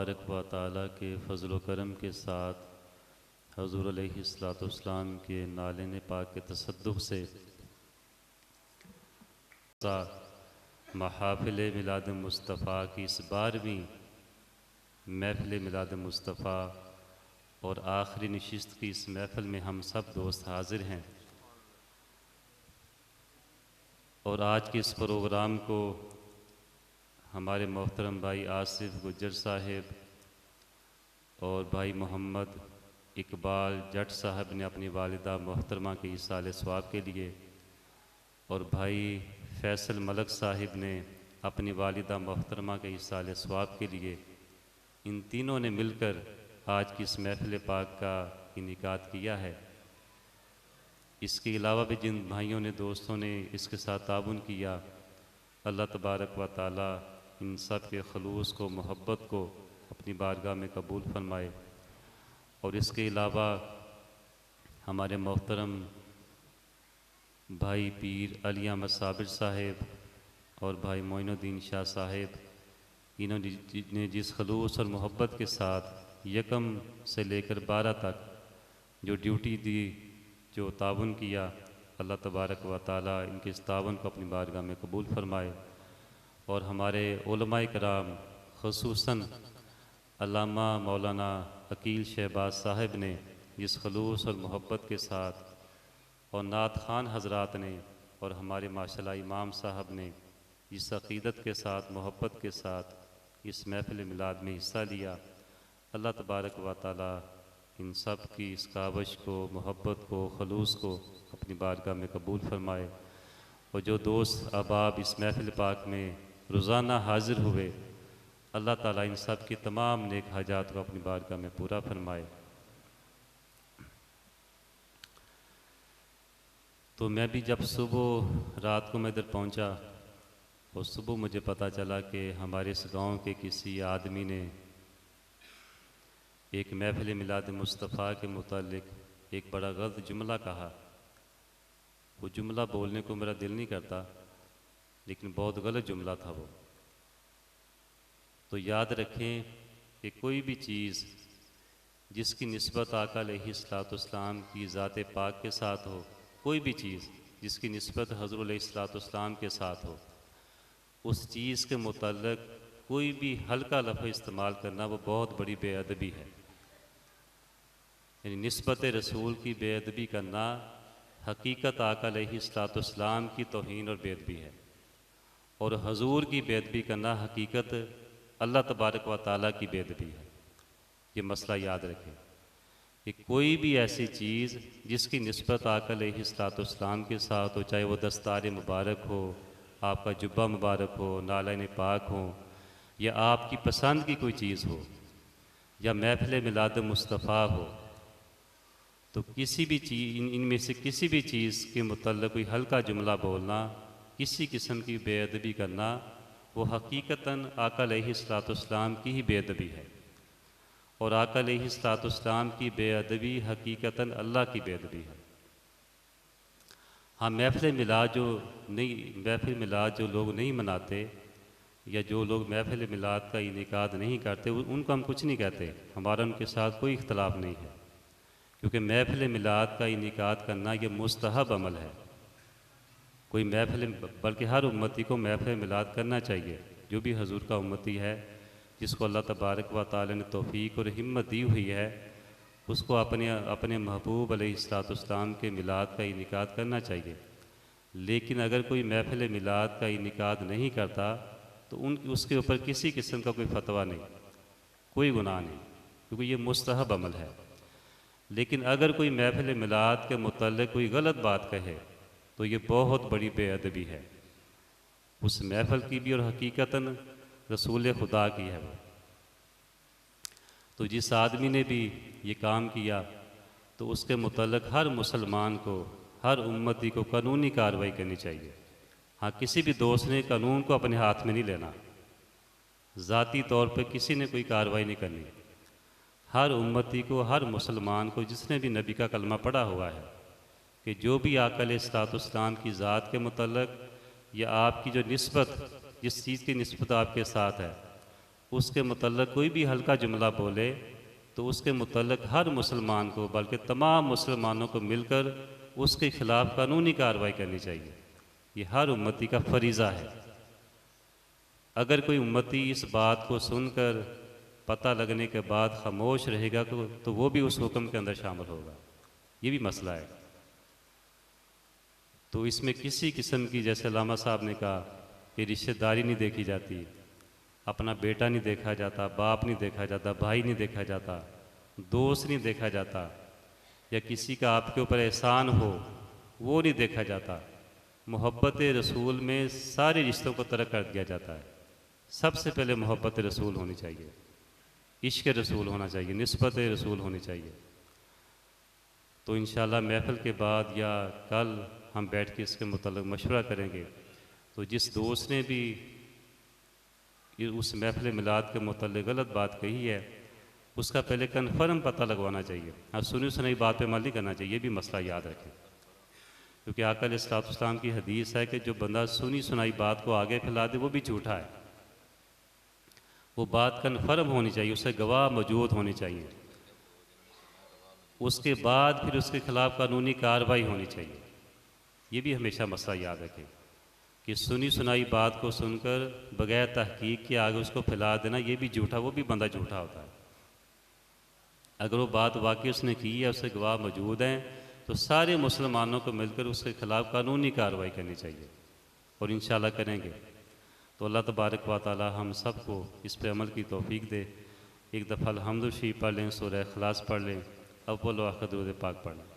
تبارک و تعالیٰ کے فضل و کرم کے ساتھ حضور علیہ الصلوۃ والسلام کے نالین پاک کے تصدق سے محافل میلاد مصطفیٰ کی اس 12ویں محفل میلاد مصطفیٰ اور آخری نشست کی اس محفل میں ہم سب دوست حاضر ہیں، اور آج کے اس پروگرام کو ہمارے محترم بھائی آصف گجر صاحب اور بھائی محمد اقبال جٹ صاحب نے اپنی والدہ محترمہ کے ایصال ثواب کے لیے، اور بھائی فیصل ملک صاحب نے اپنی والدہ محترمہ کے ایصال ثواب کے لیے، ان تینوں نے مل کر آج کی اس محفل پاک کا انعقاد کیا ہے۔ اس کے علاوہ بھی جن بھائیوں نے دوستوں نے اس کے ساتھ تعاون کیا، اللہ تبارک و تعالیٰ ان سب کے خلوص کو، محبت کو اپنی بارگاہ میں قبول فرمائے۔ اور اس کے علاوہ ہمارے محترم بھائی پیر علی احمد صابر صاحب اور بھائی معین الدین شاہ صاحب، انہوں نے جس خلوص اور محبت کے ساتھ یکم سے لے کر 12 تک جو ڈیوٹی دی، جو تعاون کیا، اللہ تبارک و تعالیٰ ان کے اس تعاون کو اپنی بارگاہ میں قبول فرمائے۔ اور ہمارے علماء کرام خصوصاً علامہ مولانا عقیل شہباز صاحب نے جس خلوص اور محبت کے ساتھ، اور نعت خوان حضرات نے، اور ہمارے ماشاءاللہ امام صاحب نے جس عقیدت کے ساتھ، محبت کے ساتھ اس محفل میلاد میں حصہ لیا، اللہ تبارک و تعالیٰ ان سب کی اس کاوش کو، محبت کو، خلوص کو اپنی بارگاہ میں قبول فرمائے۔ اور جو دوست احباب اس محفل پاک میں روزانہ حاضر ہوئے، اللہ تعالیٰ ان سب کی تمام نیک حاجات کو اپنی بارگاہ میں پورا فرمائے۔ تو میں بھی جب صبح رات کو میں ادھر پہنچا، اور صبح مجھے پتہ چلا کہ ہمارے اس گاؤں کے کسی آدمی نے ایک محفل میلاد مصطفیٰ کے متعلق ایک بڑا غلط جملہ کہا۔ وہ جملہ بولنے کو میرا دل نہیں کرتا، لیکن بہت غلط جملہ تھا وہ۔ تو یاد رکھیں کہ کوئی بھی چیز جس کی نسبت آقا علیہ الصلوۃ والسلام کی ذات پاک کے ساتھ ہو، کوئی بھی چیز جس کی نسبت حضور علیہ الصلوۃ والسلام کے ساتھ ہو، اس چیز کے متعلق کوئی بھی ہلکا لفظ استعمال کرنا وہ بہت بڑی بے ادبی ہے۔ یعنی نسبت رسول کی بے ادبی کرنا حقیقت آقا علیہ الصلوۃ والسلام کی توہین اور بے ادبی ہے، اور حضور کی بے ادبی کرنا حقیقت اللہ تبارک و تعالیٰ کی بے ادبی ہے۔ یہ مسئلہ یاد رکھیں کہ کوئی بھی ایسی چیز جس کی نسبت آقا علیہ الصلوۃ والسلام کے ساتھ ہو، چاہے وہ دستار مبارک ہو، آپ کا جبہ مبارک ہو، نالین پاک ہو، یا آپ کی پسند کی کوئی چیز ہو، یا محفل میلاد مصطفیٰ ہو، تو کسی بھی چیز، ان میں سے کسی بھی چیز کے متعلق کوئی ہلکا جملہ بولنا، کسی قسم کی بے ادبی کرنا، وہ حقیقتاً آقا علیہ الصلوۃ والسلام کی ہی بے ادبی ہے، اور آقا علیہ الصلوۃ والسلام کی بے ادبی حقیقتاً اللہ کی بے ادبی ہے۔ ہاں محفل میلاد جو لوگ نہیں مناتے، یا جو لوگ محفل میلاد کا انعقاد نہیں کرتے، ان کو ہم کچھ نہیں کہتے، ہمارا ان کے ساتھ کوئی اختلاف نہیں ہے، کیونکہ محفل میلاد کا انعقاد کرنا یہ مستحب عمل ہے۔ کوئی بلکہ ہر امتی کو محفل میلاد کرنا چاہیے، جو بھی حضور کا امتی ہے، جس کو اللہ تبارک و تعالی نے توفیق اور ہمت دی ہوئی ہے، اس کو اپنے محبوب علیہ الصلوۃ والسلام کے میلاد کا انعقاد کرنا چاہیے۔ لیکن اگر کوئی محفل میلاد کا انعقاد نہیں کرتا تو اس کے اوپر کسی قسم کا کوئی فتویٰ نہیں، کوئی گناہ نہیں، کیونکہ یہ مستحب عمل ہے۔ لیکن اگر کوئی محفل میلاد کے متعلق کوئی غلط بات کہے تو یہ بہت بڑی بے ادبی ہے، اس محفل کی بھی اور حقیقتاً رسول خدا کی ہے وہ۔ تو جس آدمی نے بھی یہ کام کیا تو اس کے متعلق ہر مسلمان کو، ہر امتی کو قانونی کارروائی کرنی چاہیے۔ ہاں کسی بھی دوست نے قانون کو اپنے ہاتھ میں نہیں لینا، ذاتی طور پہ کسی نے کوئی کارروائی نہیں کرنی۔ ہر امتی کو، ہر مسلمان کو جس نے بھی نبی کا کلمہ پڑھا ہوا ہے، کہ جو بھی آقا علیہ الصلوۃ والسلام کی ذات کے متعلق یا آپ کی جو نسبت، جس چیز کی نسبت آپ کے ساتھ ہے، اس کے متعلق کوئی بھی ہلکا جملہ بولے تو اس کے متعلق ہر مسلمان کو بلکہ تمام مسلمانوں کو مل کر اس کے خلاف قانونی کارروائی کرنی چاہیے۔ یہ ہر امتی کا فریضہ ہے۔ اگر کوئی امتی اس بات کو سن کر پتہ لگنے کے بعد خاموش رہے گا تو وہ بھی اس حکم کے اندر شامل ہوگا۔ یہ بھی مسئلہ ہے۔ تو اس میں کسی قسم کی، جیسے علامہ صاحب نے کہا کہ رشتہ داری نہیں دیکھی جاتی، اپنا بیٹا نہیں دیکھا جاتا، باپ نہیں دیکھا جاتا، بھائی نہیں دیکھا جاتا، دوست نہیں دیکھا جاتا، یا کسی کا آپ کے اوپر احسان ہو وہ نہیں دیکھا جاتا۔ محبت رسول میں سارے رشتوں کو ترک کر دیا جاتا ہے۔ سب سے پہلے محبت رسول ہونی چاہیے، عشق رسول ہونا چاہیے، نسبت رسول ہونی چاہیے۔ تو انشاءاللہ محفل کے بعد یا کل ہم بیٹھ کے اس کے متعلق مشورہ کریں گے۔ تو جس دوست نے بھی اس محفل میلاد کے متعلق غلط بات کہی ہے، اس کا پہلے کنفرم پتہ لگوانا چاہیے۔ سنی سنائی بات پہ عمل نہیں کرنا چاہیے، یہ بھی مسئلہ یاد رکھیں، کیونکہ آقا علیہ الصلوۃ والسلام کی حدیث ہے کہ جو بندہ سنی سنائی بات کو آگے پھیلا دے وہ بھی جھوٹا ہے۔ وہ بات کنفرم ہونی چاہیے، اسے گواہ موجود ہونی چاہیے، اس کے بعد پھر اس کے خلاف قانونی کارروائی ہونی چاہیے۔ یہ بھی ہمیشہ مسئلہ یاد رکھیں کہ سنی سنائی بات کو سن کر بغیر تحقیق کے آگے اس کو پھیلا دینا، یہ بھی جھوٹا، وہ بھی بندہ جھوٹا ہوتا ہے۔ اگر وہ بات واقعی اس نے کی ہے، اس سے گواہ موجود ہیں، تو سارے مسلمانوں کو مل کر اس کے خلاف قانونی کارروائی کرنی چاہیے، اور انشاءاللہ کریں گے۔ تو اللہ تبارک و تعالی ہم سب کو اس پہ عمل کی توفیق دے۔ ایک دفعہ الحمد شریف پڑھ لیں، سورہ اخلاص پڑھ لیں، اول و آخر درود پاک پڑھ لیں۔